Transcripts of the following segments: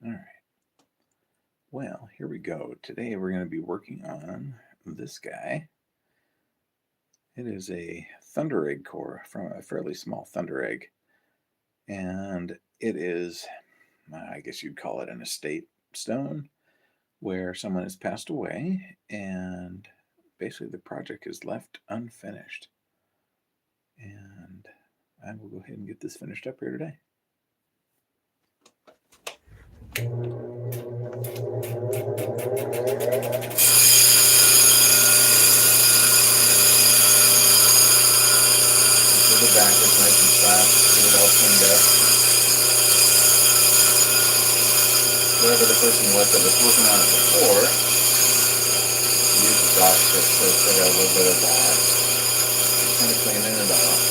All right. Well, here we go. Today we're going to be working on this guy. It is a Thunderegg core from a fairly small Thunderegg. And it is, I guess you'd call it an estate stone where someone has passed away and basically the project is left unfinished. And I will go ahead and get this finished up here today. So the back is nice and flat, get it all cleaned up. Whoever the person was that was working on it before used the dot strip, so it's still got a little bit of that. Kind of cleaning it off.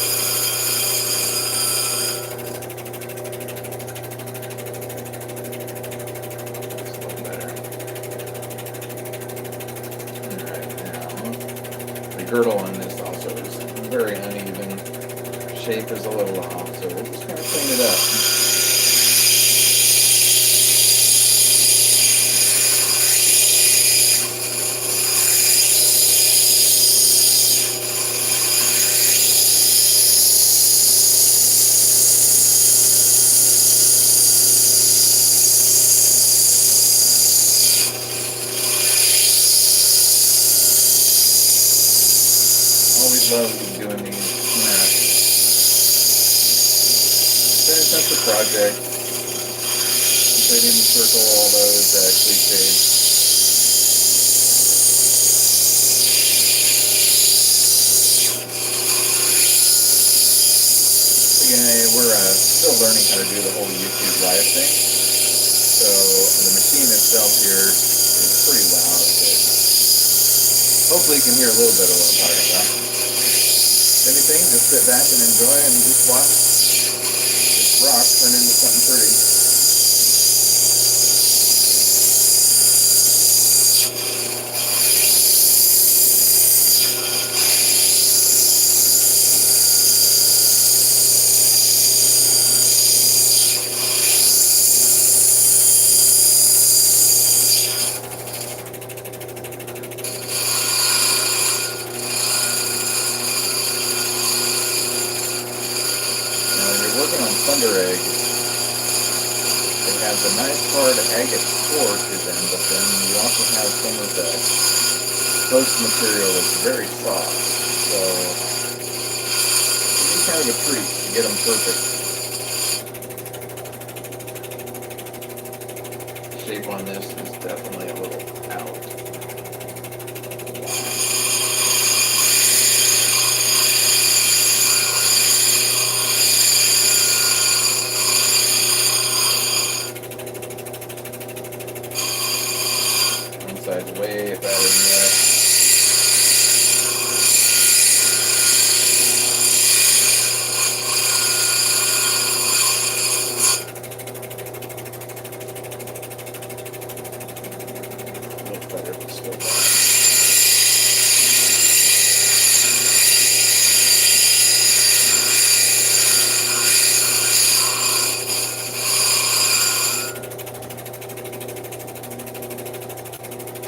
Girdle on this also is very uneven. Shape is a little off, so we'll just kind of clean it up. Always love doing these. Finish up the project. Completing the circle, all those cliches. Again, we're still learning how to do the whole YouTube live thing. So the machine itself here is pretty loud, but hopefully you can hear a little bit of what I'm talking about. If anything, just sit back and enjoy and just watch this rock turn into something pretty. Working on Thunderegg, it has a nice hard agate core to them, but then you also have some of the post material that's very soft, so it's kind of a treat to get them perfect. The shape on this is definitely a little out. Side's way better than that. A little better, but still bad.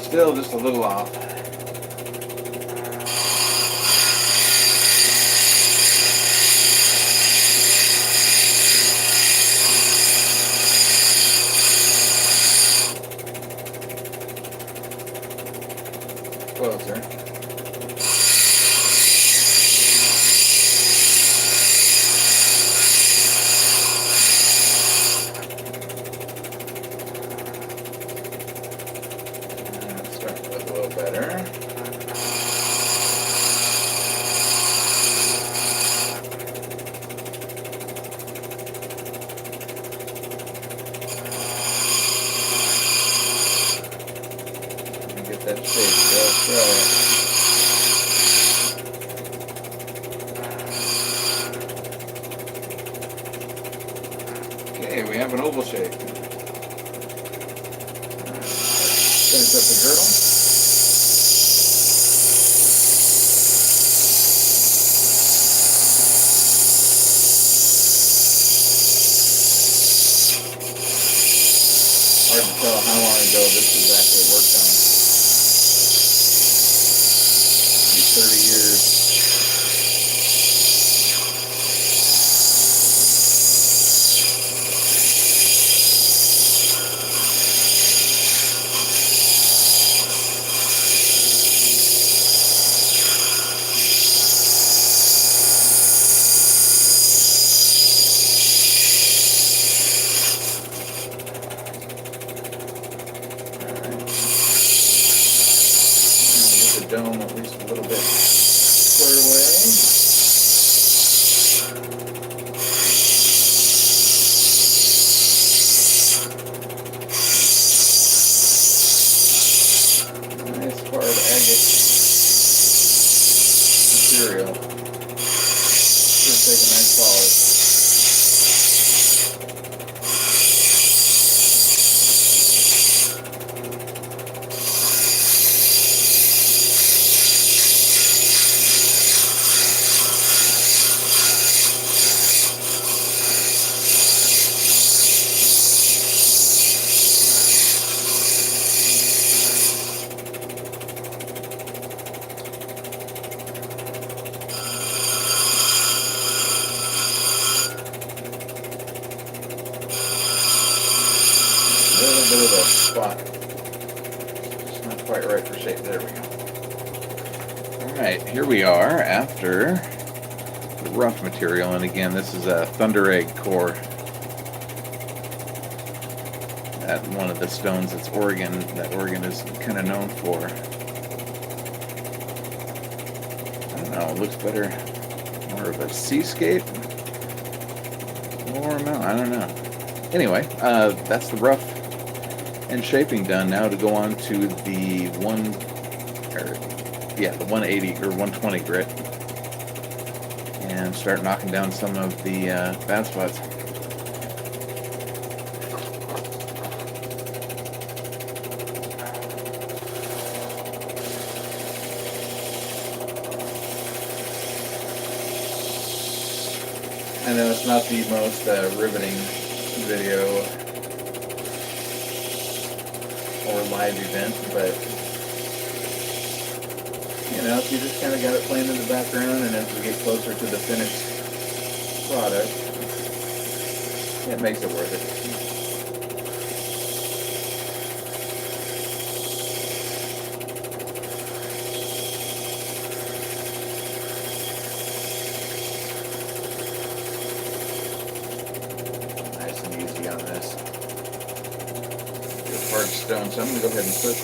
Still just a little off. Closer. Starting to look a little better. Get that shape just right. Okay, we have an oval shape. Finish up the girdle. tell how long ago this was actually worked on. Maybe 30 years. Dome at least a little bit squared away. Nice hard agate material. Should take a nice polish. A little bit of a spot. It's not quite right for shape. There we go. Alright, here we are after the rough material, and again, this is a Thunderegg core. At one of the stones that Oregon is kind of known for. I don't know, it looks better, more of a seascape, or no, I don't know. Anyway, that's the rough and shaping done. Now to go on to the 180 or 120 grit and start knocking down some of the bad spots. I know it's not the most riveting video or live event, but you know, if you just kind of got it playing in the background, and as we get closer to the finished product, it makes it worth it. On this hard stone, so I'm going to go ahead and put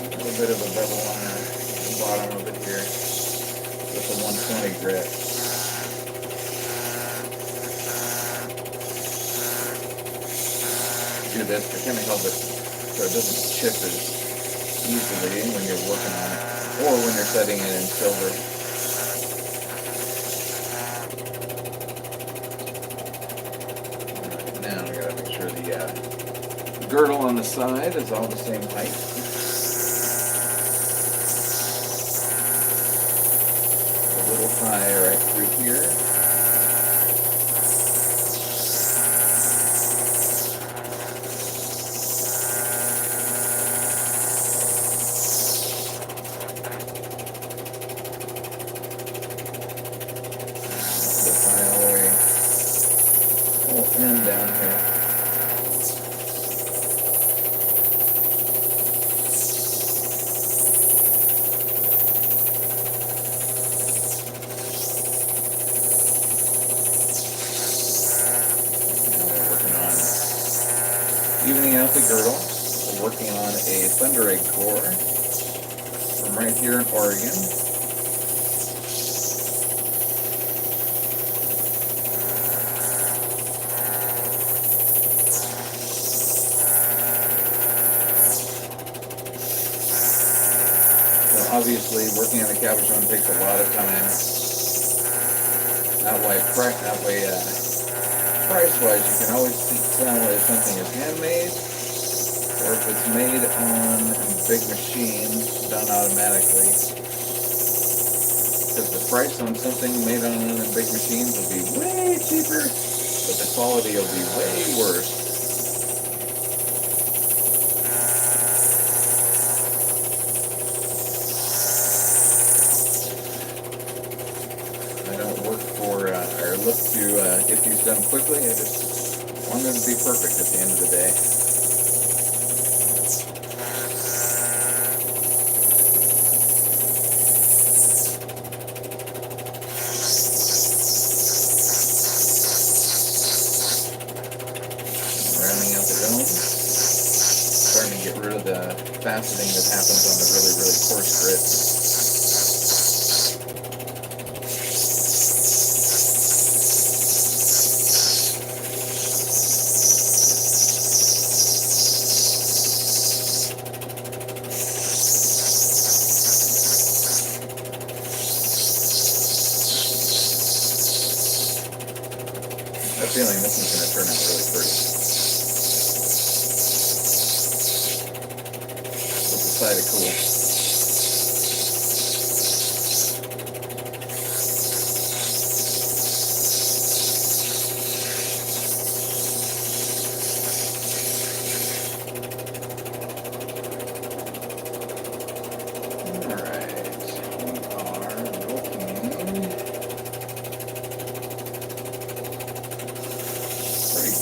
a little bit of a bevel on the bottom of it here with the 120 grit. Do this to kind of help it so it doesn't chip as easily when you're working on it, or when you're setting it in silver. The girdle on the side is all the same height. A little high right through here. The high all the way, whole end down here. Evening out the girdle. We're working on a Thunderegg core from right here in Oregon. So obviously, working on a cabochon takes a lot of time. That way, price-wise, you can always tell if something is handmade or if it's made on big machines done automatically. Because the price on something made on big machines will be way cheaper, but the quality will be way worse. get these done quickly. I just want them to be perfect at the end of the day. Rounding out the dome. Starting to get rid of the faceting that happens on the really, really coarse grit. I have a feeling this one's going to turn out really pretty. It's decided cool.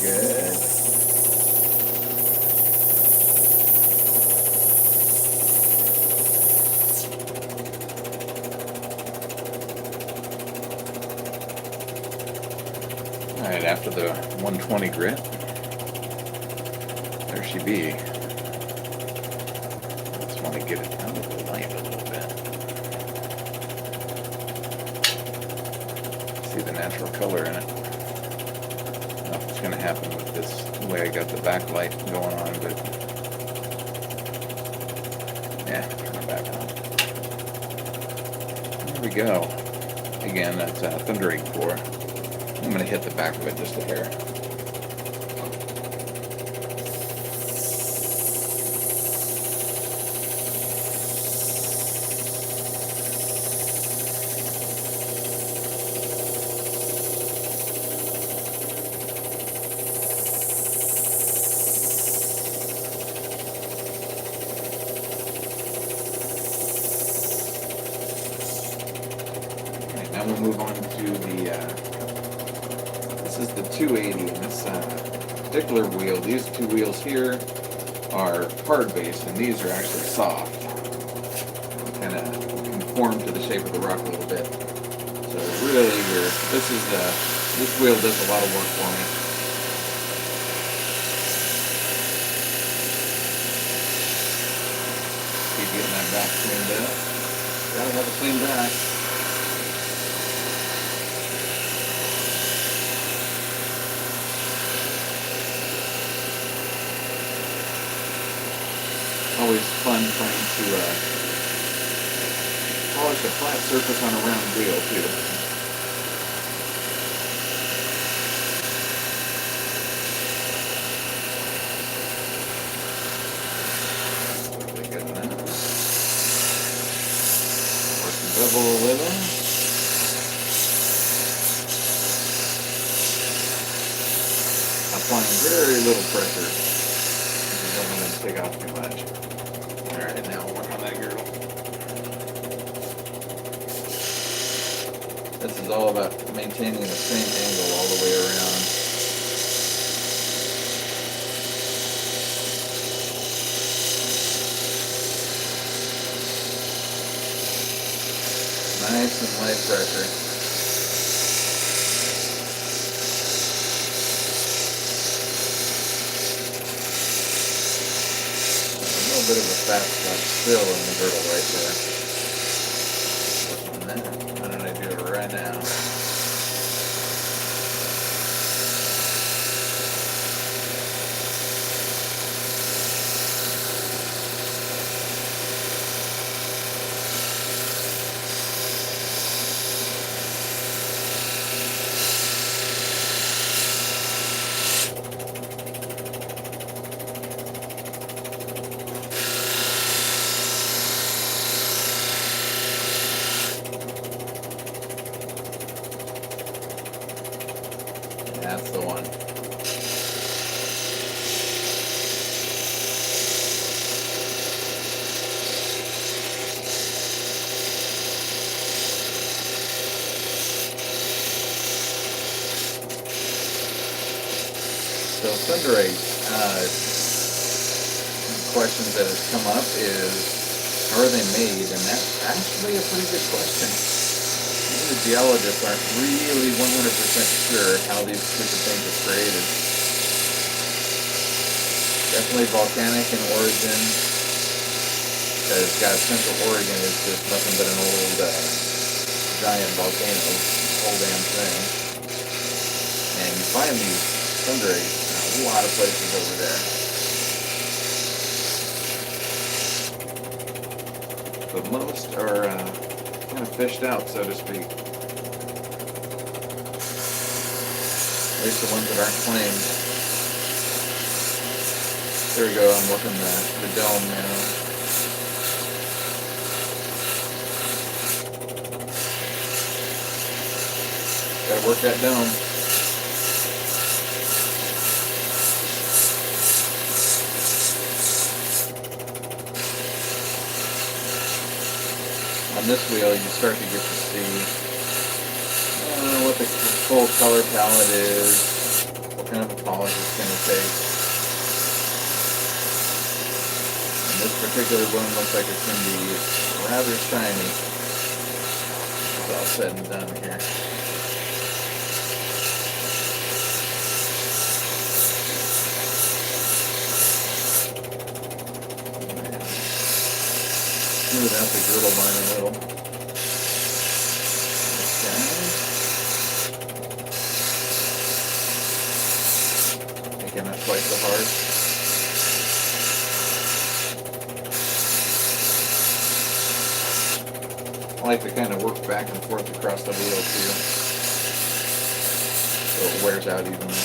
Good. Alright, after the 120 grit, there she be. I just want to get it out of the light a little bit. See the natural color in it. Nothing's going to happen with this way I got the backlight going on, but yeah, turn it back on. There we go. Again, that's a Thunderegg core. I'm going to hit the back of it just a hair. Now we'll move on to the, this is the 280, and this particular wheel, these two wheels here are hard base, and these are actually soft. Kind of conform to the shape of the rock a little bit. So really, this wheel does a lot of work for me. Keep getting that back cleaned up. Gotta have a clean back. Always fun trying to polish a flat surface on a round wheel too. Really good enough. Work the bevel a little. Applying very little pressure. You don't want to take off too much. Alright, now we'll work on that girdle. This is all about maintaining the same angle all the way around. Nice and light pressure. Bit of a fat spot still in the girdle right there. Why don't I do it right now? That's the one. Thunderegg, questions that has come up is, how are they made? And that's actually a pretty good question. Even the geologists aren't really 100% sure how these stupid things are created. Definitely volcanic in origin, because Central Oregon is just nothing but an old giant volcano, whole damn thing. And you find these Thundereggs in a lot of places over there. But most are kind of fished out, so to speak. At least the ones that aren't claimed. There we go, I'm working the dome now. Gotta work that dome. On this wheel, you start to get to see what the full color palette is, what kind of a polish it's going to take. And this particular one looks like it's going to be rather shiny. It's all said and done here. Smooth out the girdle line a little. Making that twice so hard. I like to kind of work back and forth across the wheel too, so it wears out evenly.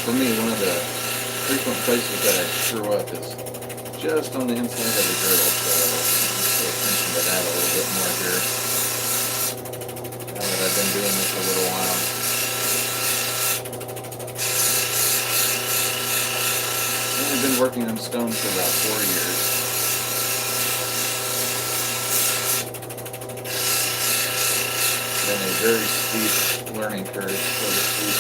For me, one of the frequent places that I screw up is just on the inside of the girdle, so pay attention to that a little bit more here, now that I've been doing this a little while. I've only been working on stones for about 4 years. Been a very steep learning curve, so to speak.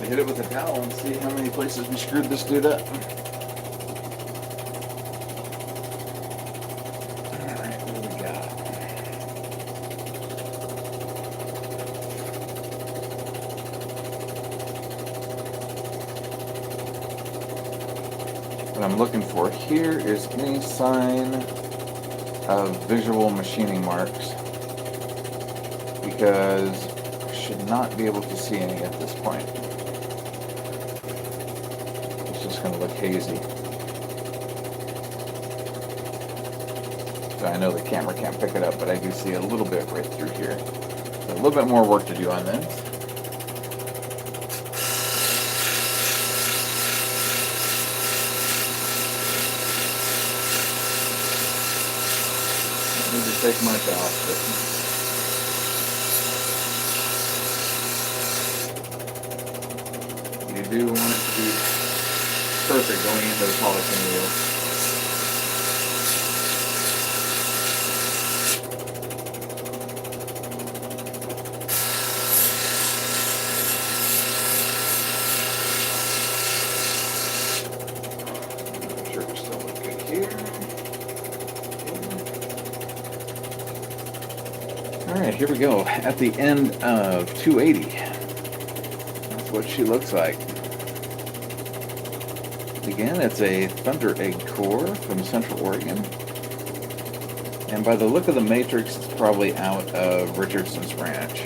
Hit it with a towel and see how many places we screwed this dude up. Alright, what do we got? What I'm looking for here is any sign of visual machining marks, because I should not be able to see any at this point. Going to look hazy. So I know the camera can't pick it up, but I do see a little bit right through here. So a little bit more work to do on this. I need to take much off, but you do want it to be perfect going into the polishing wheel. Make sure we still look good here. All right, here we go. At the end of 280. That's what she looks like. Again, it's a Thunderegg core from Central Oregon. And by the look of the matrix, it's probably out of Richardson's Ranch.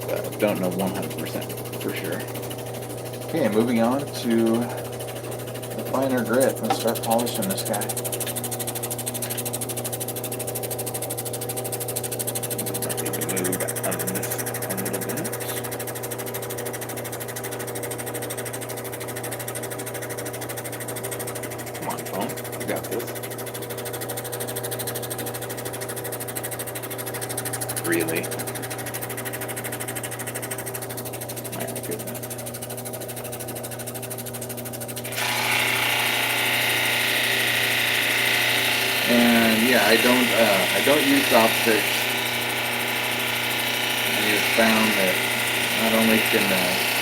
But don't know 100% for sure. Okay, moving on to the finer grit. Let's start polishing this guy. Let me move on this a little bit. Come on, phone. You got this. Really? My goodness. And yeah, I don't use soft sticks. I have found that not only can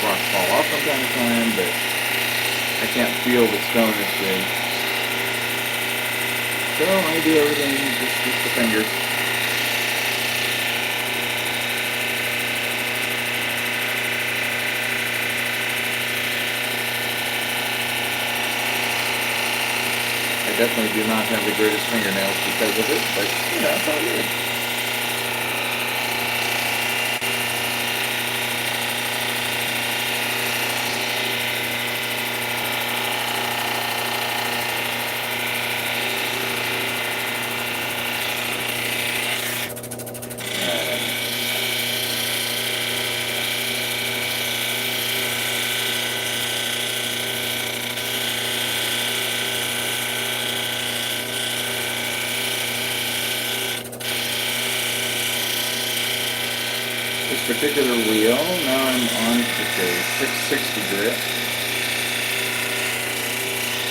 rocks fall off from time to time, but I can't feel the stone as good. So I do everything just with the fingers. I definitely do not have the greatest fingernails because of it, but you know, it's all good. This particular wheel, now I'm on just a 660 grit.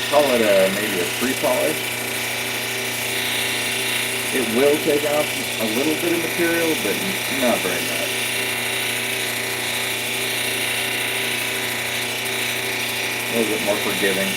Call it maybe a pre-polish. It will take off a little bit of material, but not very much. A little bit more forgiving.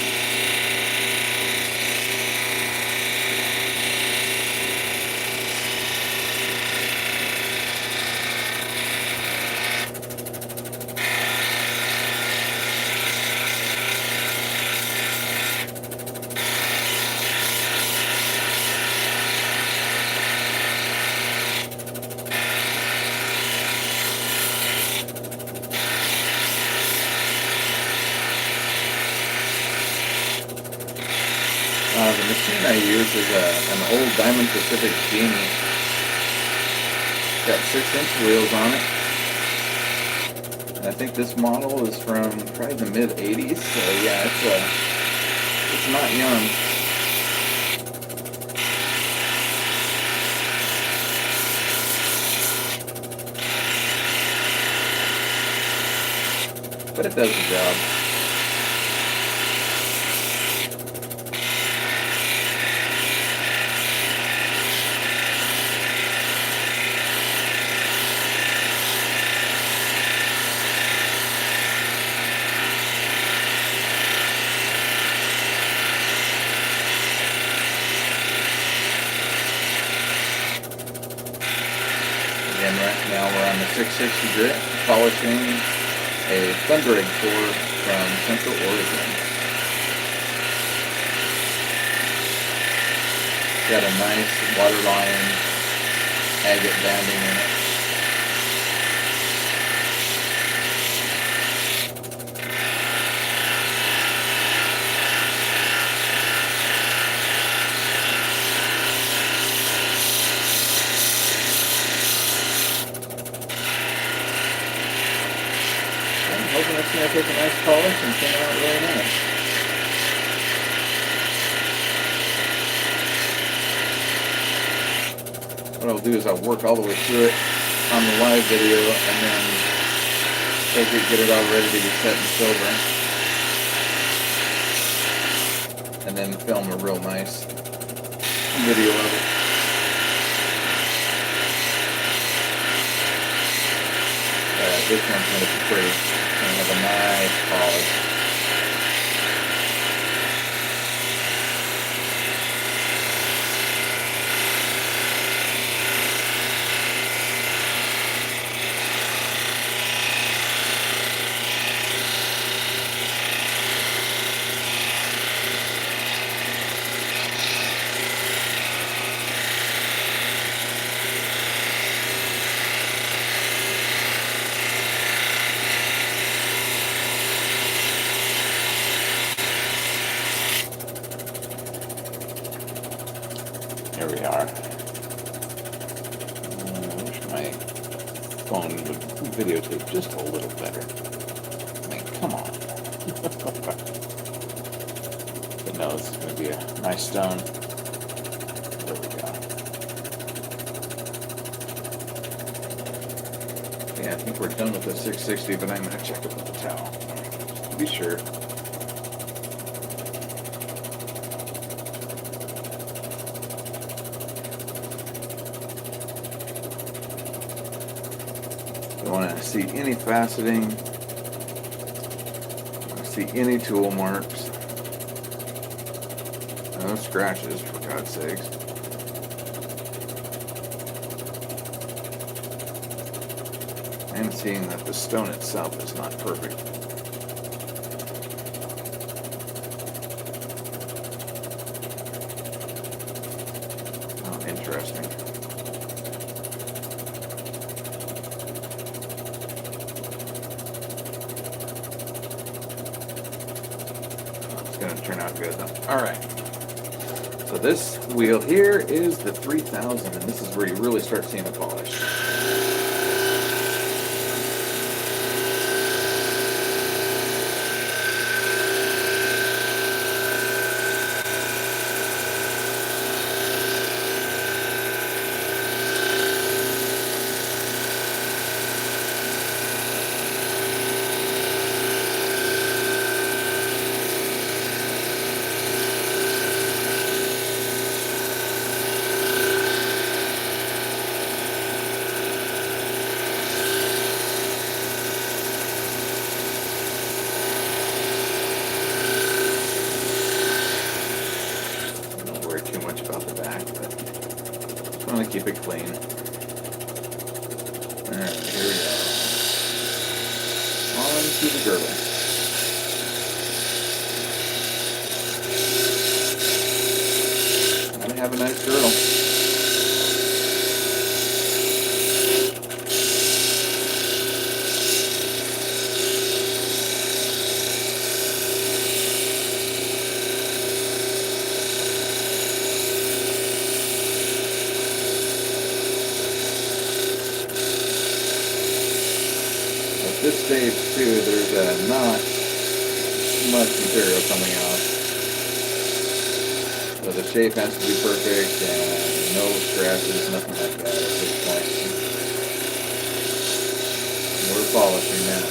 The machine I use is an old Diamond Pacific Genie. It's got 6-inch wheels on it. And I think this model is from probably the mid-80s, so yeah, it's not young. But it does the job. Again, right now we're on the 660 grit, polishing a Thunderegg core from Central Oregon. Got a nice waterline agate banding in it. I'm hoping it's going to take a nice polish and turn out really nice. What I'll do is I'll work all the way through it on the live video and then take it, get it all ready to be set in silver. And then film a real nice video of it. This one's going to be pretty. It's going to have a nice polish. There we are. I wish my phone would videotape just a little better. I mean, come on. But no, this is going to be a nice stone. There we go. Yeah, I think we're done with the 660, but I'm going to check it with the towel. Just to be sure. Don't want to see any faceting. Don't want to see any tool marks. No scratches, for God's sakes. I am seeing that the stone itself is not perfect. Oh, interesting. It's going to turn out good though. All right. So this wheel here is the 3000, and this is where you really start seeing the polish. Keep it clean. Alright, here we go. On to the girdle. Gotta have a nice girdle. This stage too, there's not much material coming out. So the shape has to be perfect and no scratches, nothing like that at this point. We're polishing now.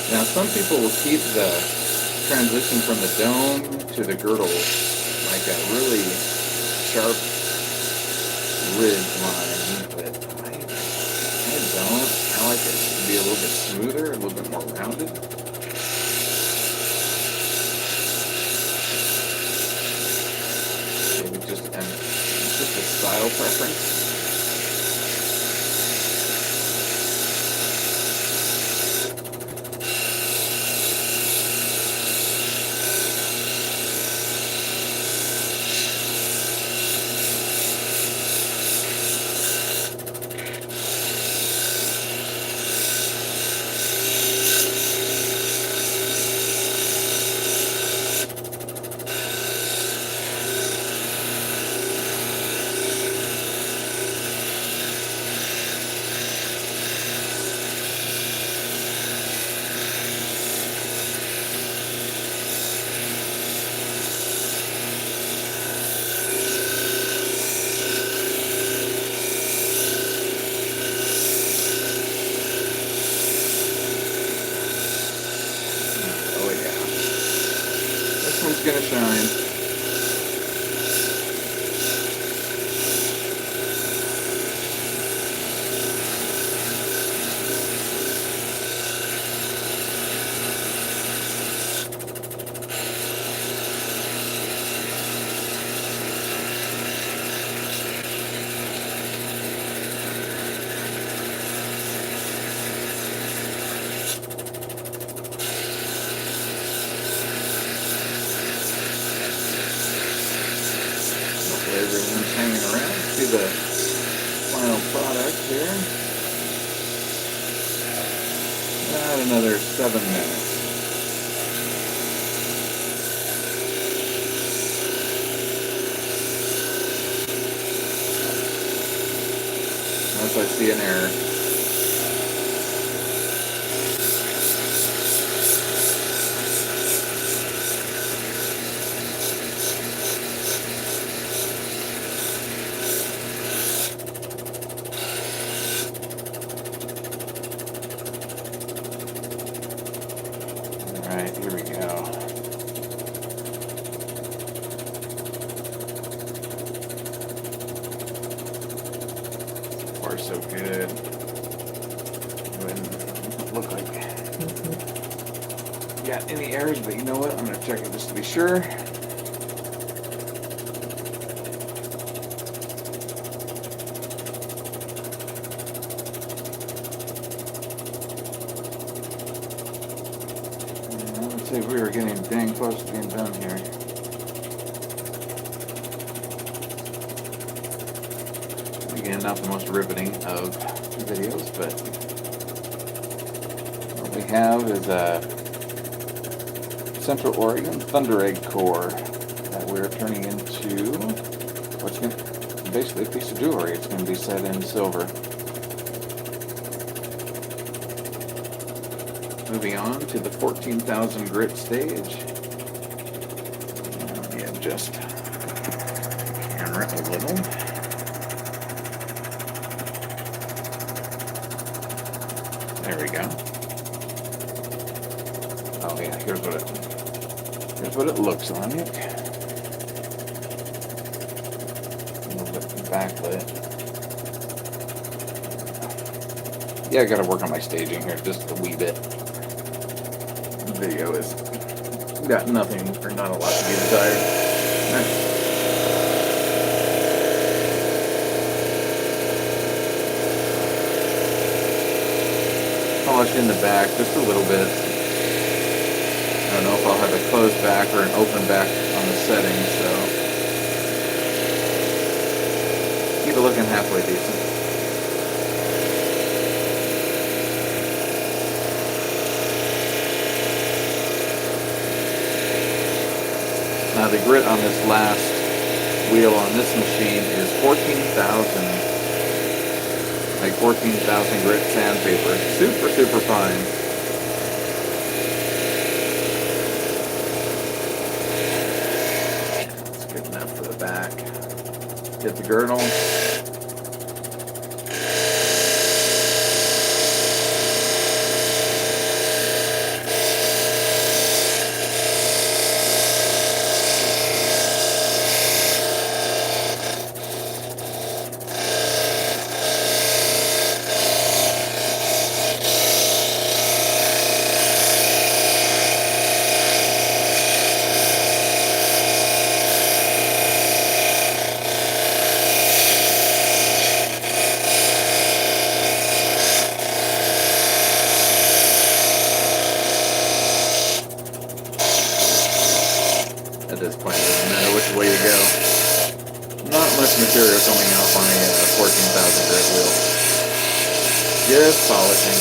Now, some people will keep the transition from the dome to the girdle like a really sharp ridge line, but I don't. I like it to be a little bit smoother, a little bit more rounded. Maybe just a style preference. Gonna shine. hanging around. See the final product here. About another 7 minutes. Unless I see an error. Alright, here we go. So far so good. Doesn't look like got any errors, but you know what? I'm going to check it just to be sure. Let's see if we were getting dang close to being done here. Again, not the most riveting of videos, but what we have is a Central Oregon Thunderegg core that we're turning into what's going to basically a piece of jewelry. It's going to be set in silver. Moving on to the 14,000 grit stage. Let me adjust the camera a little. There we go. Oh yeah, here's what it looks like. A little bit backlit. Yeah, I got to work on my staging here just a wee bit. The video is got nothing or not a lot to be desired. Polished in the back just a little bit. I don't know if I'll have a closed back or an open back on the settings, so keep it looking halfway decent. Now the grit on this last wheel on this machine is 14,000, like 14,000 grit sandpaper. Super, super fine. That's good enough for the back. Get the girdle. At this point, it doesn't matter which way you go. Not much material coming off on a 14,000 grit wheel. Just polishing.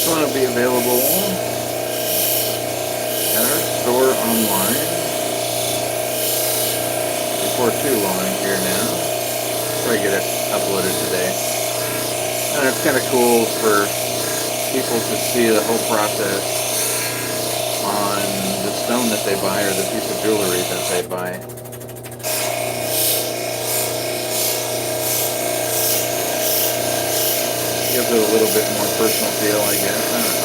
this one will be available at our store online before too long here now. Probably get it uploaded today. And it's kind of cool for people to see the whole process on the stone that they buy or the piece of jewelry that they buy. Gives it a little bit more personal feel, I guess. I don't know.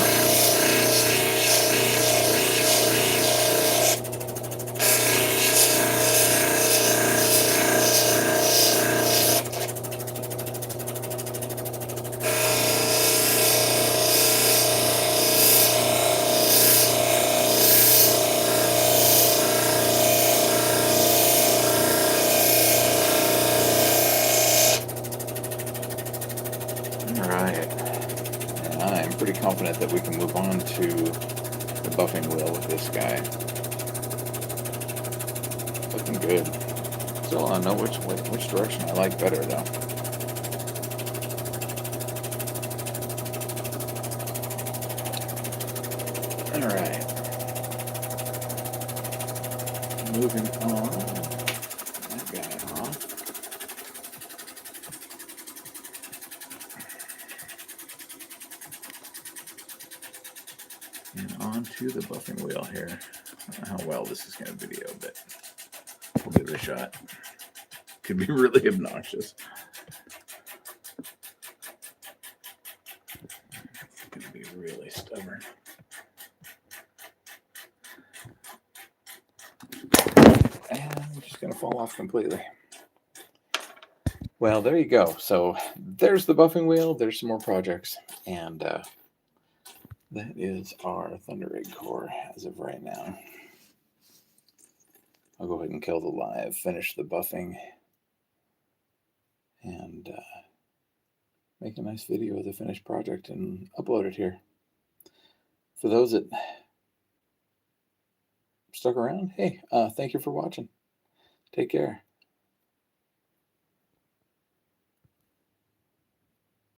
All right. I'm pretty confident that we can move on to the buffing wheel with this guy. Looking good. Still I don't know which direction I like better though. All right. Moving on. That guy off. And on to the buffing wheel here. I don't know how well this is going to video, but we'll give it a shot. Could be really obnoxious. Could be really stubborn. And we're just going to fall off completely. Well, there you go. So there's the buffing wheel. There's some more projects. And that is our Thunderegg core as of right now. I'll go ahead and kill the live, finish the buffing, and make a nice video of the finished project and upload it here. For those that stuck around, hey, thank you for watching. Take care.